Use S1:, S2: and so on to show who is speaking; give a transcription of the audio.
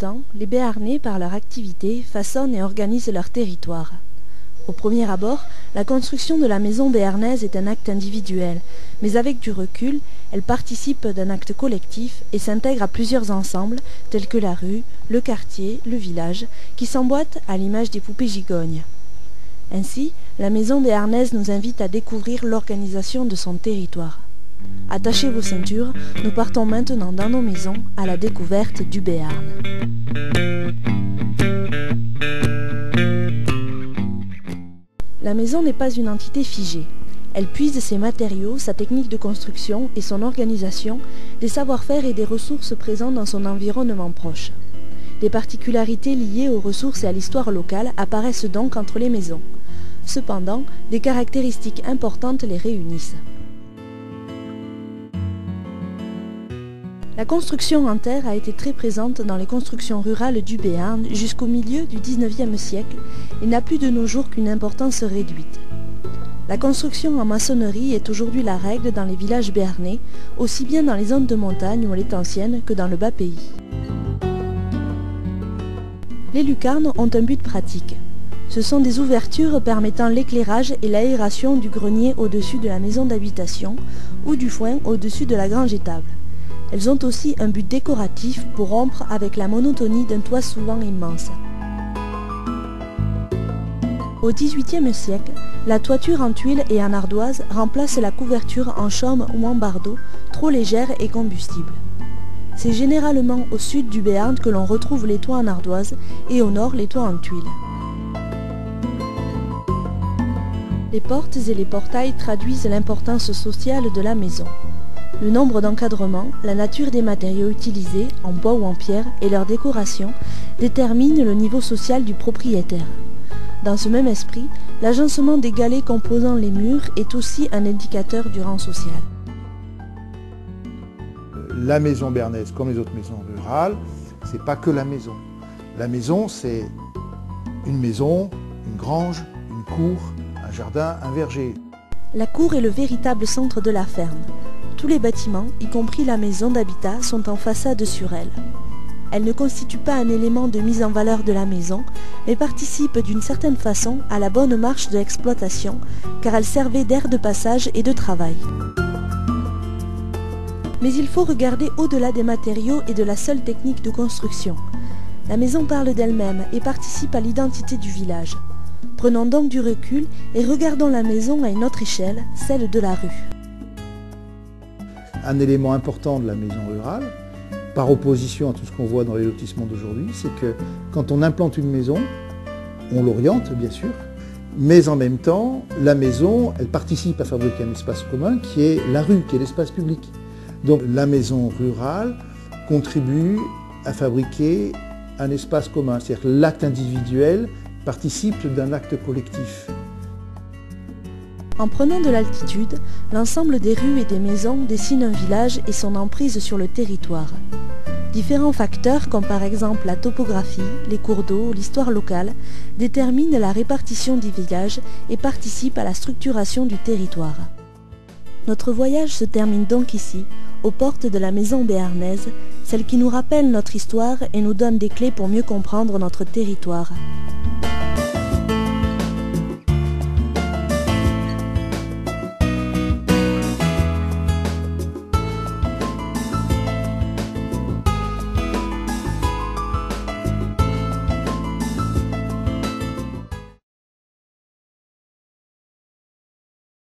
S1: temps, les Béarnais, par leur activité, façonnent et organisent leur territoire. Au premier abord, la construction de la maison béarnaise est un acte individuel, mais avec du recul, elle participe d'un acte collectif et s'intègre à plusieurs ensembles, tels que la rue, le quartier, le village, qui s'emboîtent à l'image des poupées gigognes. Ainsi, la maison béarnaise nous invite à découvrir l'organisation de son territoire. Attachez vos ceintures, nous partons maintenant dans nos maisons à la découverte du Béarn. La maison n'est pas une entité figée. Elle puise ses matériaux, sa technique de construction et son organisation des savoir-faire et des ressources présents dans son environnement proche. Des particularités liées aux ressources et à l'histoire locale apparaissent donc entre les maisons. Cependant, des caractéristiques importantes les réunissent. La construction en terre a été très présente dans les constructions rurales du Béarn jusqu'au milieu du XIXe siècle et n'a plus de nos jours qu'une importance réduite. La construction en maçonnerie est aujourd'hui la règle dans les villages béarnais, aussi bien dans les zones de montagne où elle est ancienne que dans le bas pays. Les lucarnes ont un but pratique. Ce sont des ouvertures permettant l'éclairage et l'aération du grenier au-dessus de la maison d'habitation ou du foin au-dessus de la grange étable. Elles ont aussi un but décoratif pour rompre avec la monotonie d'un toit souvent immense. Au XVIIIe siècle, la toiture en tuiles et en ardoise remplace la couverture en chaume ou en bardeau, trop légère et combustible. C'est généralement au sud du Béarn que l'on retrouve les toits en ardoise et au nord les toits en tuiles. Les portes et les portails traduisent l'importance sociale de la maison. Le nombre d'encadrements, la nature des matériaux utilisés, en bois ou en pierre, et leur décoration déterminent le niveau social du propriétaire. Dans ce même esprit, l'agencement des galets composant les murs est aussi un indicateur du rang social.
S2: La maison béarnaise, comme les autres maisons rurales, c'est pas que la maison. La maison, c'est une maison, une grange, une cour, un jardin, un verger.
S1: La cour est le véritable centre de la ferme. Tous les bâtiments, y compris la maison d'habitat, sont en façade sur elle. Elle ne constitue pas un élément de mise en valeur de la maison, mais participe d'une certaine façon à la bonne marche de l'exploitation, car elle servait d'aire de passage et de travail. Mais il faut regarder au-delà des matériaux et de la seule technique de construction. La maison parle d'elle-même et participe à l'identité du village. Prenons donc du recul et regardons la maison à une autre échelle, celle de la rue.
S2: Un élément important de la maison rurale, par opposition à tout ce qu'on voit dans les lotissements d'aujourd'hui, c'est que quand on implante une maison, on l'oriente bien sûr, mais en même temps, la maison, elle participe à fabriquer un espace commun qui est la rue, qui est l'espace public. Donc la maison rurale contribue à fabriquer un espace commun, c'est-à-dire que l'acte individuel participe d'un acte collectif.
S1: En prenant de l'altitude, l'ensemble des rues et des maisons dessine un village et son emprise sur le territoire. Différents facteurs, comme par exemple la topographie, les cours d'eau, l'histoire locale, déterminent la répartition des villages et participent à la structuration du territoire. Notre voyage se termine donc ici, aux portes de la maison béarnaise, celle qui nous rappelle notre histoire et nous donne des clés pour mieux comprendre notre territoire.